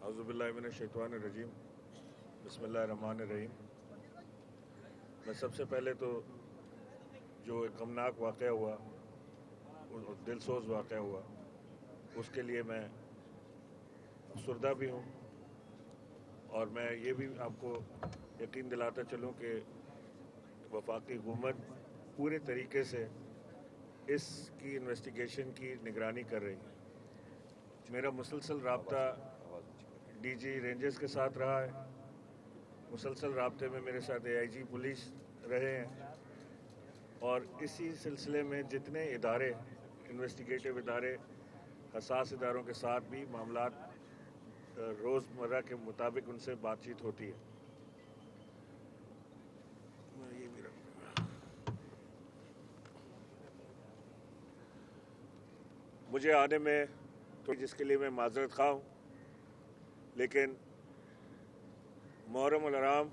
अऊज़ुबिल्लाहि मिनश्शैतानिर्रजीम बिस्मिल्लाहिर्रहमानिर्रहीम। मैं सबसे पहले तो जो एक गमनाक वाक़या हुआ, दिलसोज़ वाक़या हुआ, उसके लिए मैं अफसरदा भी हूँ और मैं ये भी आपको यकीन दिलाता चलूँ कि वफाकी हुकूमत पूरे तरीके से इसकी इन्वेस्टिगेशन की निगरानी कर रही है। मेरा मुसलसल रब्ता डीजी रेंजर्स के साथ रहा है, मुसलसल राब्ते में मेरे साथ AIG पुलिस रहे हैं और इसी सिलसिले में जितने इदारे, इन्वेस्टिगेटिव इदारे, हसास इदारों के साथ भी मामलात रोज़मर्रा के मुताबिक उनसे बातचीत होती है। ये भी मुझे आने में तो जिसके लिए मैं माजरत खा हूँ, लेकिन मुहर्रम अल हराम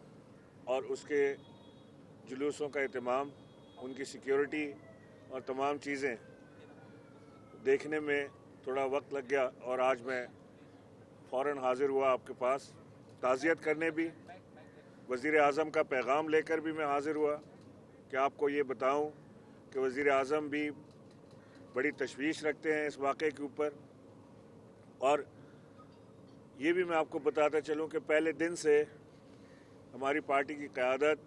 और उसके जुलूसों का एहतमाम, उनकी सिक्योरिटी और तमाम चीज़ें देखने में थोड़ा वक्त लग गया और आज मैं फ़ौरन हाज़िर हुआ आपके पास ताज़ियत करने भी, वज़ीर आज़म का पैगाम लेकर भी मैं हाज़िर हुआ कि आपको ये बताऊं कि वज़ीर आज़म भी बड़ी तशवीश रखते हैं इस वाक़े के ऊपर। और ये भी मैं आपको बताता चलूं कि पहले दिन से हमारी पार्टी की क़यादत,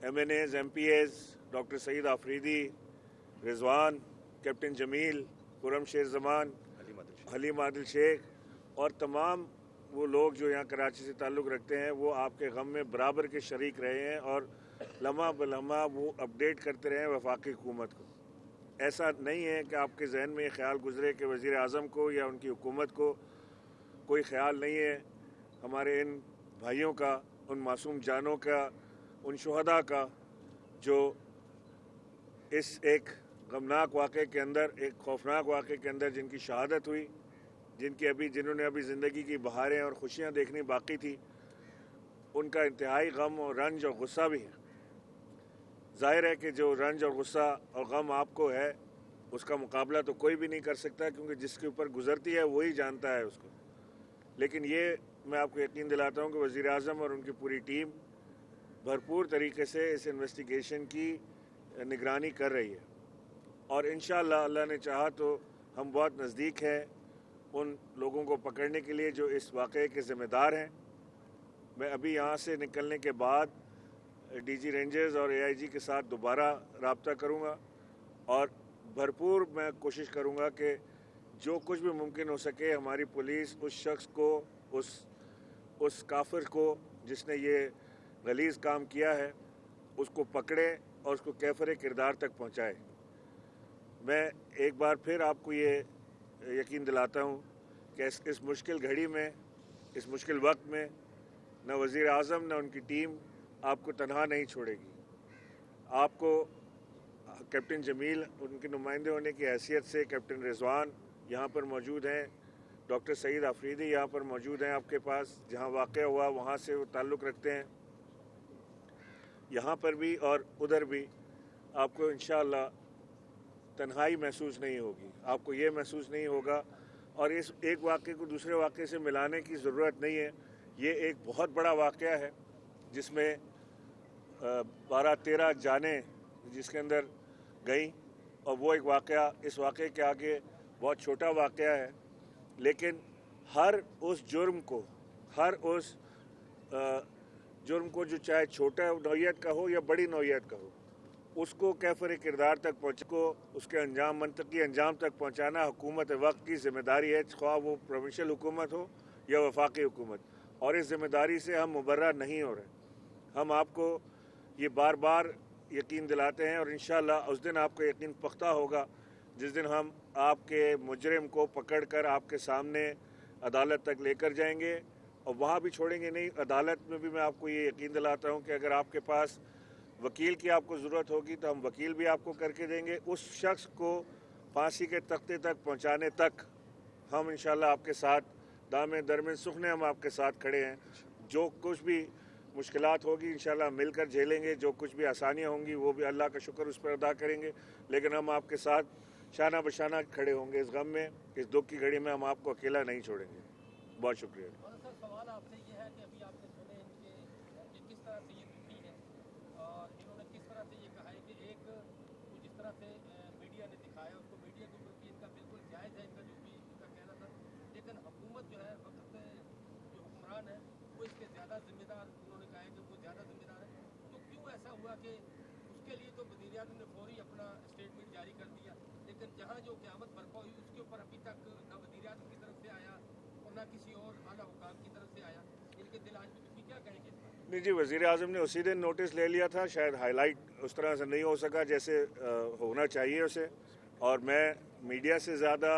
MNAs, MPAs, doctor Saeed Afridi, Rizwan, captain Jamil, Khurram Sher Zaman, haleem Adil Sheikh और तमाम वो लोग जो यहाँ कराची से ताल्लुक़ रखते हैं, वो आपके गम में बराबर के शरीक रहे हैं और लम्हा बलम्हा वो अपडेट करते रहे हैं वफाकी हुकूमत को। ऐसा नहीं है कि आपके जहन में ये ख्याल गुजरे कि वज़ीर आज़म को या उनकी हुकूमत को कोई ख्याल नहीं है हमारे इन भाइयों का, उन मासूम जानों का, उन शुहदा का जो इस एक गमनाक वाक़े के अंदर, एक खौफनाक वाक़े के अंदर जिनकी शहादत हुई, जिन्होंने अभी ज़िंदगी की बहारें और खुशियाँ देखनी बाकी थी, उनका इंतहाई गम और रंज और गुस्सा भी है। ज़ाहिर है कि जो रंज और गुस्सा और गम आपको है, उसका मुकाबला तो कोई भी नहीं कर सकता, क्योंकि जिसके ऊपर गुजरती है वही जानता है उसको। लेकिन ये मैं आपको यकीन दिलाता हूँ कि वज़ीर आज़म और उनकी पूरी टीम भरपूर तरीके से इस इन्वेस्टिगेशन की निगरानी कर रही है और इंशाअल्लाह अल्लाह ने चाहा तो हम बहुत नज़दीक हैं उन लोगों को पकड़ने के लिए जो इस वाक़े के ज़िम्मेदार हैं। मैं अभी यहाँ से निकलने के बाद DG रेंजर्स और AIG के साथ दोबारा रब्ता करूँगा और भरपूर मैं कोशिश करूँगा कि जो कुछ भी मुमकिन हो सके हमारी पुलिस उस शख्स को, उस काफिर को जिसने ये गलीज़ काम किया है, उसको पकड़े और उसको कैफर किरदार तक पहुँचाए। मैं एक बार फिर आपको ये यकीन दिलाता हूँ कि इस मुश्किल घड़ी में, इस मुश्किल वक्त में न वज़ीर आज़म न उनकी टीम आपको तनहा नहीं छोड़ेगी। आपको कैप्टन जमील, उनके नुमाइंदे होने की हैसियत से कैप्टन रिजवान यहाँ पर मौजूद हैं, डॉक्टर सईद आफरीदी यहाँ पर मौजूद हैं आपके पास, जहाँ वाक़या हुआ वहाँ से वो ताल्लुक़ रखते हैं। यहाँ पर भी और उधर भी आपको इंशाअल्लाह तन्हाई महसूस नहीं होगी, आपको ये महसूस नहीं होगा और इस एक वाक़े को दूसरे वाक़े से मिलाने की ज़रूरत नहीं है। ये एक बहुत बड़ा वाक़या है जिसमें 12-13 जानें जिसके अंदर गई और वो एक वाक़या इस वाक़े के आगे बहुत छोटा वाक़या है, लेकिन हर उस जुर्म को जो चाहे छोटा नौइयत का हो या बड़ी नौइयत का हो, उसको कैफर किरदार तक उसके मंतकी अंजाम तक पहुँचाना हुकूमत वक्त की ज़िम्मेदारी है, ख्वाह वो प्रोविंशियल हुकूमत हो या वफाकी हुकूमत। और इस ज़िम्मेदारी से हम मुबर्रा नहीं हो रहे। हम आपको ये बार बार यकीन दिलाते हैं और इंशाअल्लाह उस दिन आपको यकीन पख्ता होगा जिस दिन हम आपके मुजरिम को पकड़ कर आपके सामने अदालत तक लेकर जाएंगे और वहाँ भी छोड़ेंगे नहीं। अदालत में भी मैं आपको ये यकीन दिलाता हूँ कि अगर आपके पास वकील की आपको ज़रूरत होगी तो हम वकील भी आपको करके देंगे। उस शख्स को फांसी के तख्ते तक पहुँचाने तक हम इंशाअल्लाह आपके साथ दामे दरमिन सुखने हम आपके साथ खड़े हैं। जो कुछ भी मुश्किलात होगी इंशाअल्लाह मिलकर झेलेंगे, जो कुछ भी आसानियाँ होंगी वो भी अल्लाह का शुक्र उस पर अदा करेंगे, लेकिन हम आपके साथ शाना बशाना खड़े होंगे इस गम में, इस दुख की घड़ी में हम आपको अकेला नहीं छोड़ेंगे। बहुत शुक्रिया। सर सवाल आपसे ये है कि अभी आपने सुने इनके कि किस तरह से ये दुखी है और इन्होंने किस तरह से ये कहा है कि एक तो जिस तरह से मीडिया ने दिखाया उसको मीडिया के प्रति इनका बिल्कुल जायज़ है इनका जो भी इनका कहना था, लेकिन हुकूमत जो है वक्त जो हुक्मरान है वो इसके ज़्यादा जिम्मेदार, उन्होंने कहा है कि वो ज़्यादा जिम्मेदार है। तो क्यों ऐसा हुआ कि उसके लिए तो वज़ीर-ए-आज़म ने फौरी अपना स्टेटमेंट जारी कर दिया, लेकिन जहाँ जो क़यामत बर्पा हुई उसके ऊपर अभी तक न वज़ीर-ए-आज़म की तरफ से आया और ना किसी और आला हुकाम की तरफ से आया। इनके दिल आज भी दुखी, क्या कहेंगे इस पर? नहीं जी, वज़ीर आज़म ने उसी दिन नोटिस ले लिया था, शायद हाईलाइट उस तरह से नहीं हो सका जैसे होना चाहिए उसे। और मैं मीडिया से ज़्यादा,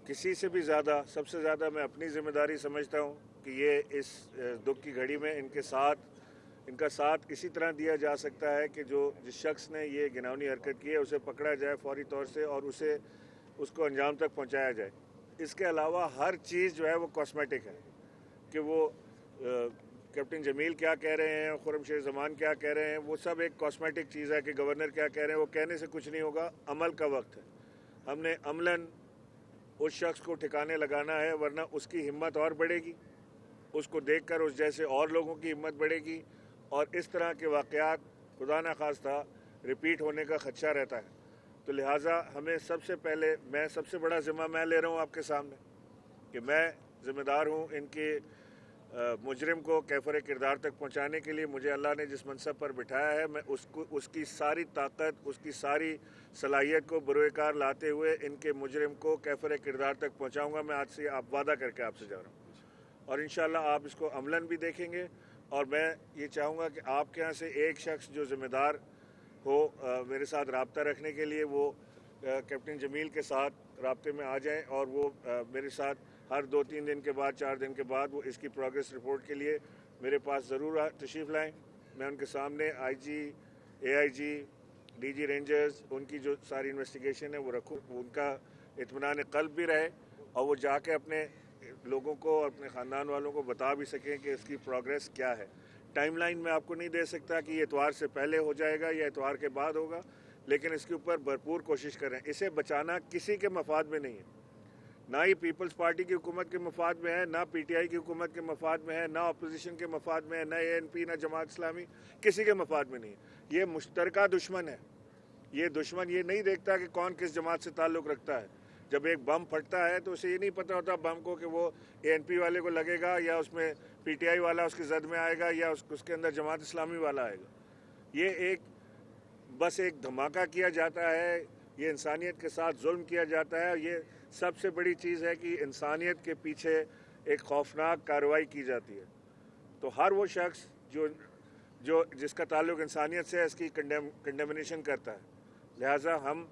किसी से भी ज़्यादा, सबसे ज़्यादा मैं अपनी ज़िम्मेदारी समझता हूँ कि ये इस दुख की घड़ी में इनका साथ इसी तरह दिया जा सकता है कि जिस शख्स ने ये घिनौनी हरकत की है उसे पकड़ा जाए फौरी तौर से और उसको अंजाम तक पहुँचाया जाए। इसके अलावा हर चीज़ जो है वो कॉस्मेटिक है कि वो कैप्टन जमील क्या कह रहे हैं, खुर्रमशेर ज़मान क्या कह रहे हैं, वो सब एक कॉस्मेटिक चीज़ है कि गवर्नर क्या कह रहे हैं, वो कहने से कुछ नहीं होगा। अमल का वक्त है, हमने अमलन उस शख्स को ठिकाने लगाना है, वरना उसकी हिम्मत और बढ़ेगी, उसको देखकर उस जैसे और लोगों की हिम्मत बढ़ेगी और इस तरह के वाक़यात खुदा न खास्ता रिपीट होने का ख़दशा रहता है। तो लिहाजा हमें सबसे पहले, मैं सबसे बड़ा ज़िम्मा मैं ले रहा हूँ आपके सामने कि मैं ज़िम्मेदार हूँ इनके मुजरिम को कैफर किरदार तक पहुँचाने के लिए। मुझे अल्लाह ने जिस मनसब पर बिठाया है, मैं उसकी सारी ताकत, उसकी सारी सलाहियत को बरोएकार लाते हुए इनके मुजरिम को कैफर किरदार तक पहुँचाऊँगा। मैं आज से आप वादा करके आपसे जा रहा हूँ और इंशाअल्लाह आप इसको अमलन भी देखेंगे। और मैं ये चाहूँगा कि आपके यहाँ से एक शख्स जो ज़िम्मेदार हो मेरे साथ रब्ता रखने के लिए, वो कैप्टन जमील के साथ रब्ते में आ जाएं और वो मेरे साथ हर 2-3 दिन के बाद, 4 दिन के बाद वो इसकी प्रोग्रेस रिपोर्ट के लिए मेरे पास ज़रूर तशरीफ़ लाएं। मैं उनके सामने आईजी, एआईजी, डीजी रेंजर्स, उनकी जो सारी इन्वेस्टिगेशन है वो रखूँ, उनका इत्मीनान क़ल्ब भी रहे और वो जाके अपने लोगों को और अपने ख़ानदान वालों को बता भी सकें कि इसकी प्रोग्रेस क्या है। टाइमलाइन मैं आपको नहीं दे सकता कि ये इतवार से पहले हो जाएगा या इतवार के बाद होगा, लेकिन इसके ऊपर भरपूर कोशिश करें। इसे बचाना किसी के मफाद में नहीं है, ना ही पीपल्स पार्टी की हुकूमत के मफाद में है, ना पीटीआई की हुकूमत के मफाद में है, ना अपोजिशन के मफाद में है, ना एएनपी, ना जमात इस्लामी, किसी के मफाद में नहीं है। ये मुश्तरका दुश्मन है। ये दुश्मन ये नहीं देखता कि कौन किस जमात से ताल्लुक़ रखता है। जब एक बम फटता है तो उसे ये नहीं पता होता बम को कि वो एएनपी वाले को लगेगा या उसमें पीटीआई वाला उसकी जद में आएगा या उसके अंदर जमात इस्लामी वाला आएगा। ये बस एक धमाका किया जाता है, ये इंसानियत के साथ जुल्म किया जाता है। ये सबसे बड़ी चीज़ है कि इंसानियत के पीछे एक खौफनाक कार्रवाई की जाती है। तो हर वो शख्स जो जिसका ताल्लुक़ इंसानियत से है, इसकी कंडेमिनेशन करता है। लिहाजा हम